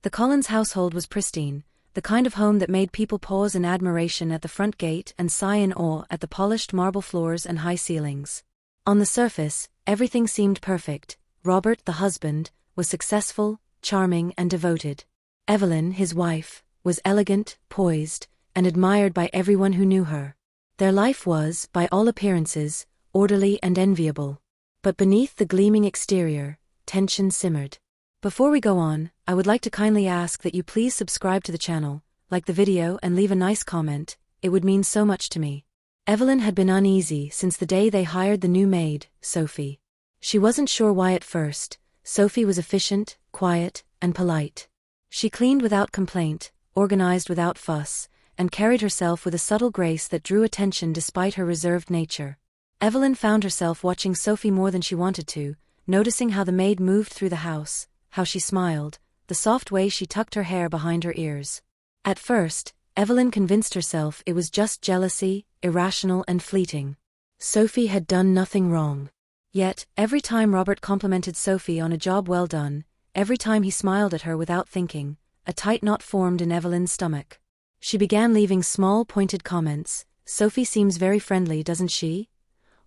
The Collins household was pristine, the kind of home that made people pause in admiration at the front gate and sigh in awe at the polished marble floors and high ceilings. On the surface, everything seemed perfect. Robert, the husband, was successful, charming and devoted. Evelyn, his wife, was elegant, poised, and admired by everyone who knew her. Their life was, by all appearances, orderly and enviable. But beneath the gleaming exterior, tension simmered. Before we go on, I would like to kindly ask that you please subscribe to the channel, like the video and leave a nice comment. It would mean so much to me. Evelyn had been uneasy since the day they hired the new maid, Sophie. She wasn't sure why at first. Sophie was efficient, quiet, and polite. She cleaned without complaint, organized without fuss, and carried herself with a subtle grace that drew attention despite her reserved nature. Evelyn found herself watching Sophie more than she wanted to, noticing how the maid moved through the house, how she smiled, the soft way she tucked her hair behind her ears. At first, Evelyn convinced herself it was just jealousy, irrational and fleeting. Sophie had done nothing wrong. Yet, every time Robert complimented Sophie on a job well done, every time he smiled at her without thinking, a tight knot formed in Evelyn's stomach. She began leaving small pointed comments. "Sophie seems very friendly, doesn't she?"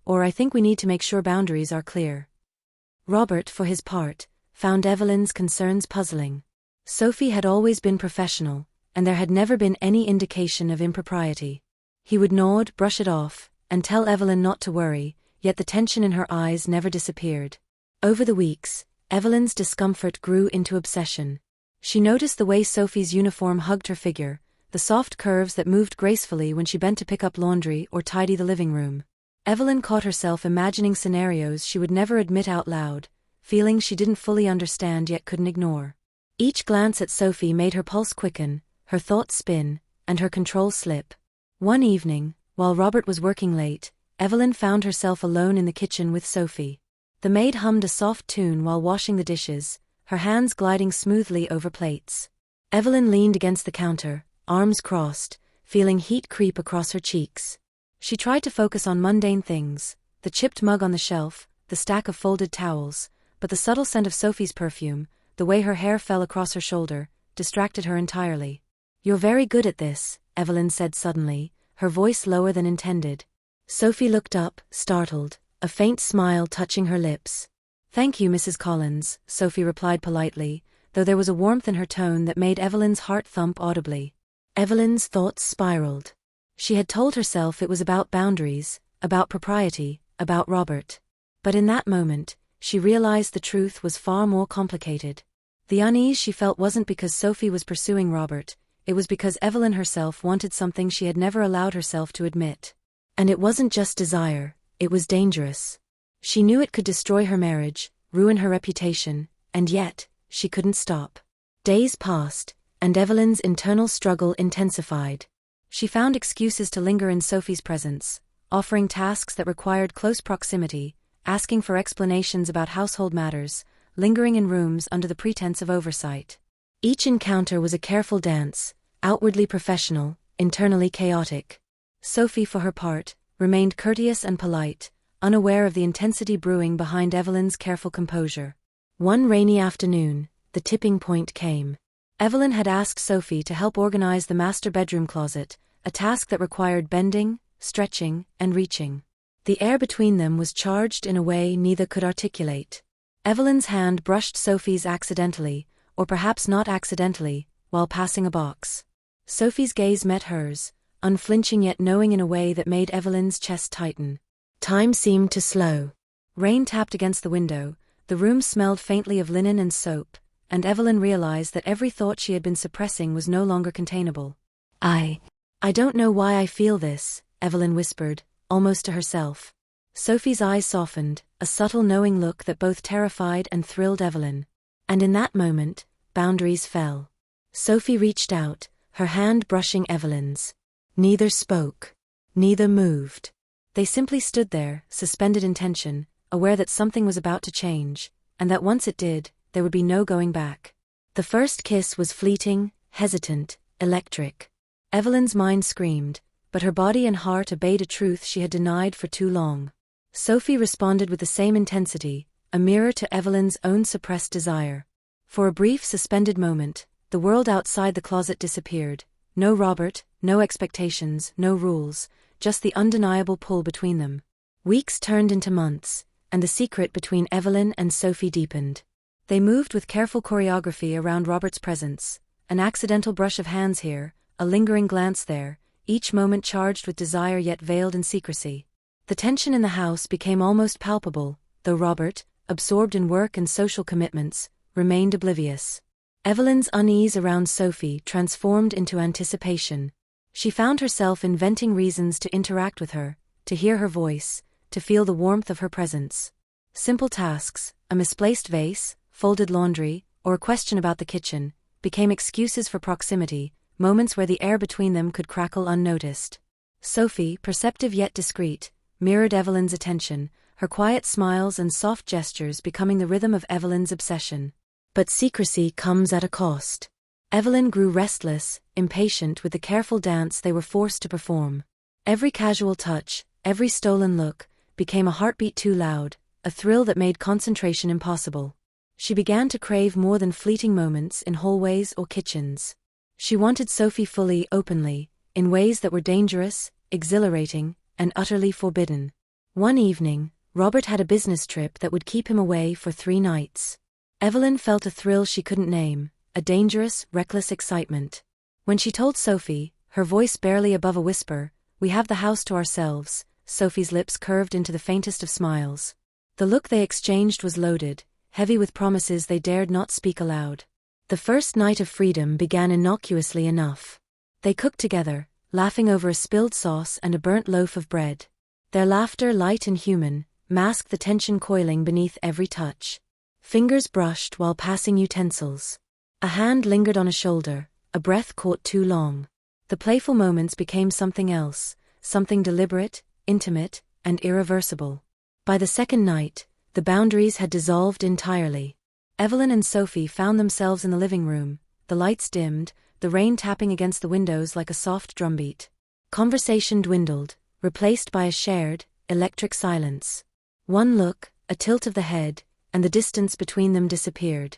Or "I think we need to make sure boundaries are clear." Robert, for his part, found Evelyn's concerns puzzling. Sophie had always been professional, and there had never been any indication of impropriety. He would nod, brush it off, and tell Evelyn not to worry, yet the tension in her eyes never disappeared. Over the weeks, Evelyn's discomfort grew into obsession. She noticed the way Sophie's uniform hugged her figure, the soft curves that moved gracefully when she bent to pick up laundry or tidy the living room. Evelyn caught herself imagining scenarios she would never admit out loud, feelings she didn't fully understand yet couldn't ignore. Each glance at Sophie made her pulse quicken, her thoughts spin, and her control slip. One evening, while Robert was working late, Evelyn found herself alone in the kitchen with Sophie. The maid hummed a soft tune while washing the dishes, her hands gliding smoothly over plates. Evelyn leaned against the counter, arms crossed, feeling heat creep across her cheeks. She tried to focus on mundane things, the chipped mug on the shelf, the stack of folded towels, but the subtle scent of Sophie's perfume, the way her hair fell across her shoulder, distracted her entirely. "You're very good at this," Evelyn said suddenly, her voice lower than intended. Sophie looked up, startled, a faint smile touching her lips. "Thank you, Mrs. Collins," Sophie replied politely, though there was a warmth in her tone that made Evelyn's heart thump audibly. Evelyn's thoughts spiraled. She had told herself it was about boundaries, about propriety, about Robert. But in that moment, she realized the truth was far more complicated. The unease she felt wasn't because Sophie was pursuing Robert, it was because Evelyn herself wanted something she had never allowed herself to admit. And it wasn't just desire, it was dangerous. She knew it could destroy her marriage, ruin her reputation, and yet, she couldn't stop. Days passed, and Evelyn's internal struggle intensified. She found excuses to linger in Sophie's presence, offering tasks that required close proximity, asking for explanations about household matters, lingering in rooms under the pretense of oversight. Each encounter was a careful dance, outwardly professional, internally chaotic. Sophie, for her part, remained courteous and polite, unaware of the intensity brewing behind Evelyn's careful composure. One rainy afternoon, the tipping point came. Evelyn had asked Sophie to help organize the master bedroom closet, a task that required bending, stretching, and reaching. The air between them was charged in a way neither could articulate. Evelyn's hand brushed Sophie's accidentally, or perhaps not accidentally, while passing a box. Sophie's gaze met hers, unflinching yet knowing in a way that made Evelyn's chest tighten. Time seemed to slow. Rain tapped against the window, the room smelled faintly of linen and soap, and Evelyn realized that every thought she had been suppressing was no longer containable. I don't know why I feel this," Evelyn whispered, almost to herself. Sophie's eyes softened, a subtle knowing look that both terrified and thrilled Evelyn. And in that moment, boundaries fell. Sophie reached out, her hand brushing Evelyn's. Neither spoke. Neither moved. They simply stood there, suspended in tension, aware that something was about to change, and that once it did, there would be no going back. The first kiss was fleeting, hesitant, electric. Evelyn's mind screamed, but her body and heart obeyed a truth she had denied for too long. Sophie responded with the same intensity, a mirror to Evelyn's own suppressed desire. For a brief suspended moment, the world outside the closet disappeared. No Robert, no expectations, no rules, just the undeniable pull between them. Weeks turned into months, and the secret between Evelyn and Sophie deepened. They moved with careful choreography around Robert's presence, an accidental brush of hands here, a lingering glance there, each moment charged with desire yet veiled in secrecy. The tension in the house became almost palpable, though Robert, absorbed in work and social commitments, remained oblivious. Evelyn's unease around Sophie transformed into anticipation. She found herself inventing reasons to interact with her, to hear her voice, to feel the warmth of her presence. Simple tasks, a misplaced vase, folded laundry, or a question about the kitchen, became excuses for proximity, moments where the air between them could crackle unnoticed. Sophie, perceptive yet discreet, mirrored Evelyn's attention, her quiet smiles and soft gestures becoming the rhythm of Evelyn's obsession. But secrecy comes at a cost. Evelyn grew restless, impatient with the careful dance they were forced to perform. Every casual touch, every stolen look, became a heartbeat too loud, a thrill that made concentration impossible. She began to crave more than fleeting moments in hallways or kitchens. She wanted Sophie fully, openly, in ways that were dangerous, exhilarating, and utterly forbidden. One evening, Robert had a business trip that would keep him away for 3 nights. Evelyn felt a thrill she couldn't name, a dangerous, reckless excitement. When she told Sophie, her voice barely above a whisper, "We have the house to ourselves," Sophie's lips curved into the faintest of smiles. The look they exchanged was loaded, heavy with promises they dared not speak aloud. The first night of freedom began innocuously enough. They cooked together, laughing over a spilled sauce and a burnt loaf of bread. Their laughter, light and human, masked the tension coiling beneath every touch. Fingers brushed while passing utensils. A hand lingered on a shoulder, a breath caught too long. The playful moments became something else, something deliberate, intimate, and irreversible. By the second night, the boundaries had dissolved entirely. Evelyn and Sophie found themselves in the living room, the lights dimmed, the rain tapping against the windows like a soft drumbeat. Conversation dwindled, replaced by a shared, electric silence. One look, a tilt of the head, and the distance between them disappeared.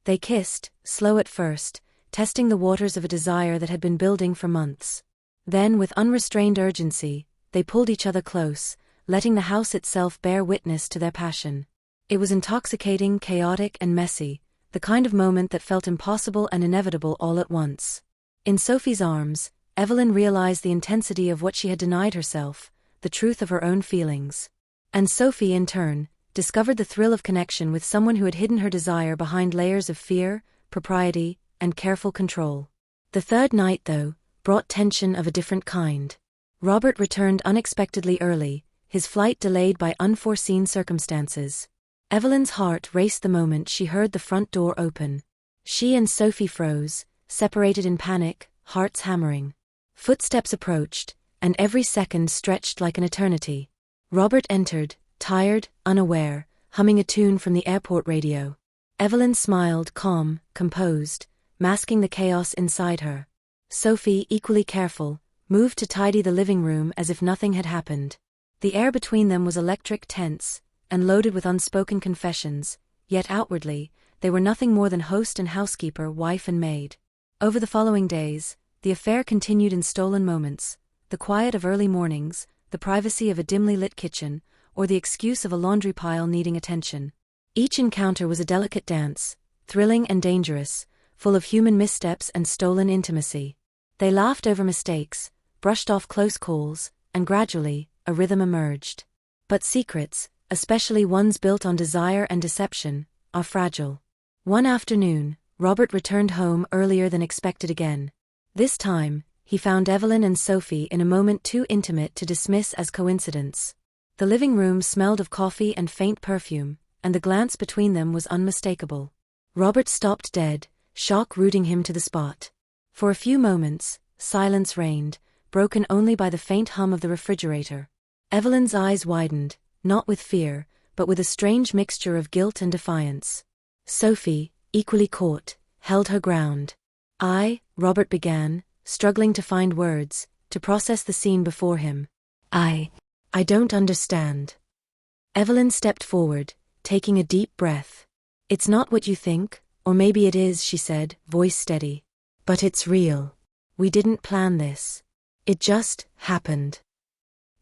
They kissed, slow at first, testing the waters of a desire that had been building for months. Then, with unrestrained urgency, they pulled each other close, letting the house itself bear witness to their passion. It was intoxicating, chaotic, and messy, the kind of moment that felt impossible and inevitable all at once. In Sophie's arms, Evelyn realized the intensity of what she had denied herself, the truth of her own feelings. And Sophie, in turn, discovered the thrill of connection with someone who had hidden her desire behind layers of fear, propriety, and careful control. The third night, though, brought tension of a different kind. Robert returned unexpectedly early, his flight delayed by unforeseen circumstances. Evelyn's heart raced the moment she heard the front door open. She and Sophie froze, separated in panic, hearts hammering. Footsteps approached, and every second stretched like an eternity. Robert entered, tired, unaware, humming a tune from the airport radio. Evelyn smiled, calm, composed, masking the chaos inside her. Sophie, equally careful, moved to tidy the living room as if nothing had happened. The air between them was electric, tense, and loaded with unspoken confessions, yet outwardly, they were nothing more than host and housekeeper, wife and maid. Over the following days, the affair continued in stolen moments, the quiet of early mornings, the privacy of a dimly lit kitchen, or the excuse of a laundry pile needing attention. Each encounter was a delicate dance, thrilling and dangerous, full of human missteps and stolen intimacy. They laughed over mistakes, brushed off close calls, and gradually, a rhythm emerged. But secrets, especially ones built on desire and deception, are fragile. One afternoon, Robert returned home earlier than expected again. This time, he found Evelyn and Sophie in a moment too intimate to dismiss as coincidence. The living room smelled of coffee and faint perfume, and the glance between them was unmistakable. Robert stopped dead, shock rooting him to the spot. For a few moments, silence reigned, broken only by the faint hum of the refrigerator. Evelyn's eyes widened, not with fear, but with a strange mixture of guilt and defiance. Sophie, equally caught, held her ground. Robert began, struggling to find words, to process the scene before him. I don't understand. Evelyn stepped forward, taking a deep breath. It's not what you think, Or maybe it is, she said, voice steady. But it's real. We didn't plan this. It just happened.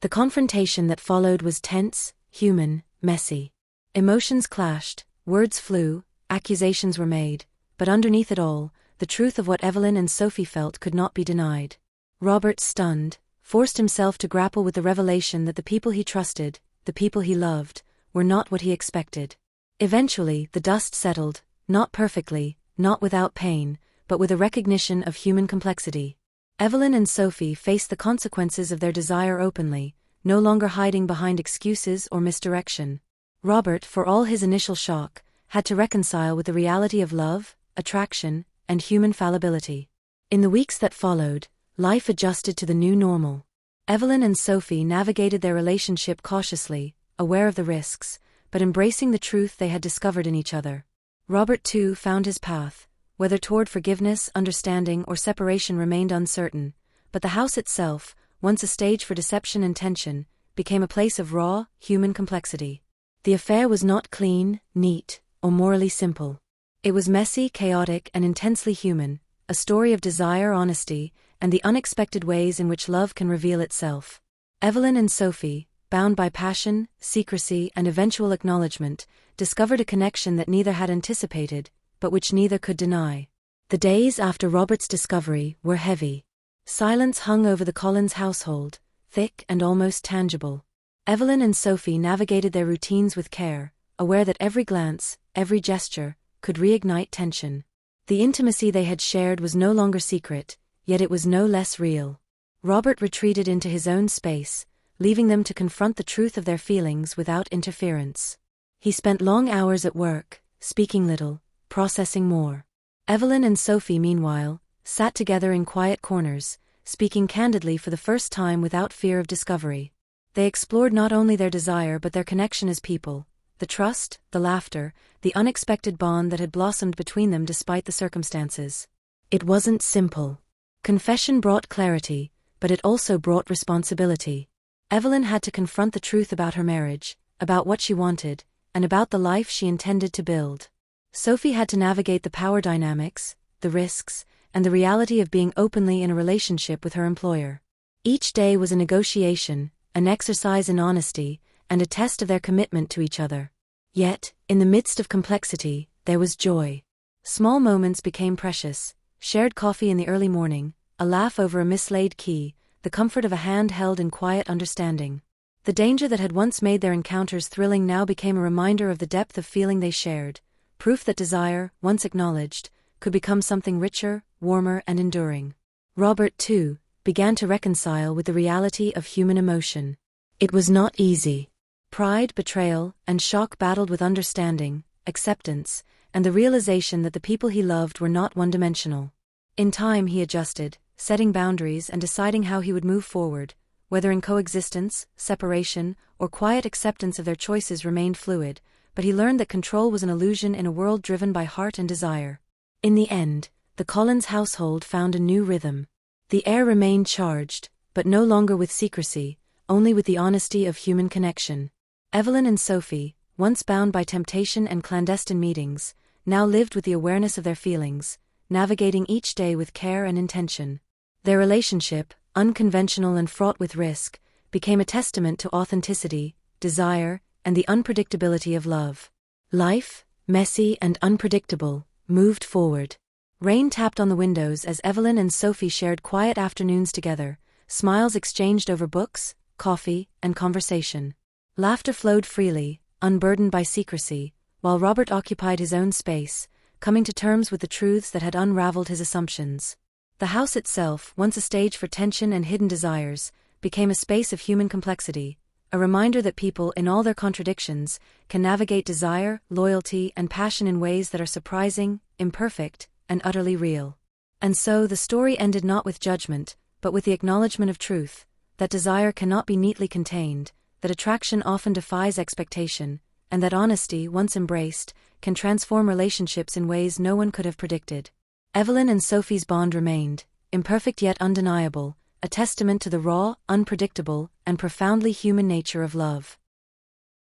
The confrontation that followed was tense, human, messy. Emotions clashed, words flew, accusations were made, but underneath it all, the truth of what Evelyn and Sophie felt could not be denied. Robert, stunned, forced himself to grapple with the revelation that the people he trusted, the people he loved, were not what he expected. Eventually, the dust settled, not perfectly, not without pain, but with a recognition of human complexity. Evelyn and Sophie faced the consequences of their desire openly, no longer hiding behind excuses or misdirection. Robert, for all his initial shock, had to reconcile with the reality of love, attraction, and human fallibility. In the weeks that followed, life adjusted to the new normal. Evelyn and Sophie navigated their relationship cautiously, aware of the risks, but embracing the truth they had discovered in each other. Robert, too, found his path, whether toward forgiveness, understanding, or separation remained uncertain, but the house itself, once a stage for deception and tension, became a place of raw, human complexity. The affair was not clean, neat, or morally simple. It was messy, chaotic, and intensely human, a story of desire, honesty, and the unexpected ways in which love can reveal itself. Evelyn and Sophie, bound by passion, secrecy, and eventual acknowledgement, discovered a connection that neither had anticipated, but which neither could deny. The days after Robert's discovery were heavy. Silence hung over the Collins household, thick and almost tangible. Evelyn and Sophie navigated their routines with care, aware that every glance, every gesture, could reignite tension. The intimacy they had shared was no longer secret, yet it was no less real. Robert retreated into his own space, leaving them to confront the truth of their feelings without interference. He spent long hours at work, speaking little, processing more. Evelyn and Sophie, meanwhile, sat together in quiet corners, speaking candidly for the first time without fear of discovery. They explored not only their desire but their connection as people, the trust, the laughter, the unexpected bond that had blossomed between them despite the circumstances. It wasn't simple. Confession brought clarity, but it also brought responsibility. Evelyn had to confront the truth about her marriage, about what she wanted, and about the life she intended to build. Sophie had to navigate the power dynamics, the risks, and the reality of being openly in a relationship with her employer. Each day was a negotiation, an exercise in honesty, and a test of their commitment to each other. Yet, in the midst of complexity, there was joy. Small moments became precious: shared coffee in the early morning, a laugh over a mislaid key, the comfort of a hand held in quiet understanding. The danger that had once made their encounters thrilling now became a reminder of the depth of feeling they shared, proof that desire, once acknowledged, could become something richer, warmer, and enduring. Robert, too, began to reconcile with the reality of human emotion. It was not easy. Pride, betrayal, and shock battled with understanding, acceptance, and the realization that the people he loved were not one-dimensional. In time he adjusted, setting boundaries and deciding how he would move forward, whether in coexistence, separation, or quiet acceptance of their choices remained fluid, but he learned that control was an illusion in a world driven by heart and desire. In the end, the Collins household found a new rhythm. The air remained charged, but no longer with secrecy, only with the honesty of human connection. Evelyn and Sophie, once bound by temptation and clandestine meetings, now lived with the awareness of their feelings, navigating each day with care and intention. Their relationship, unconventional and fraught with risk, became a testament to authenticity, desire, and the unpredictability of love. Life, messy and unpredictable, moved forward. Rain tapped on the windows as Evelyn and Sophie shared quiet afternoons together, smiles exchanged over books, coffee, and conversation. Laughter flowed freely, unburdened by secrecy, while Robert occupied his own space, coming to terms with the truths that had unraveled his assumptions. The house itself, once a stage for tension and hidden desires, became a space of human complexity, a reminder that people, in all their contradictions, can navigate desire, loyalty, and passion in ways that are surprising, imperfect, and utterly real. And so the story ended not with judgment, but with the acknowledgement of truth, that desire cannot be neatly contained, that attraction often defies expectation, and that honesty, once embraced, can transform relationships in ways no one could have predicted. Evelyn and Sophie's bond remained, imperfect yet undeniable, a testament to the raw, unpredictable, and profoundly human nature of love.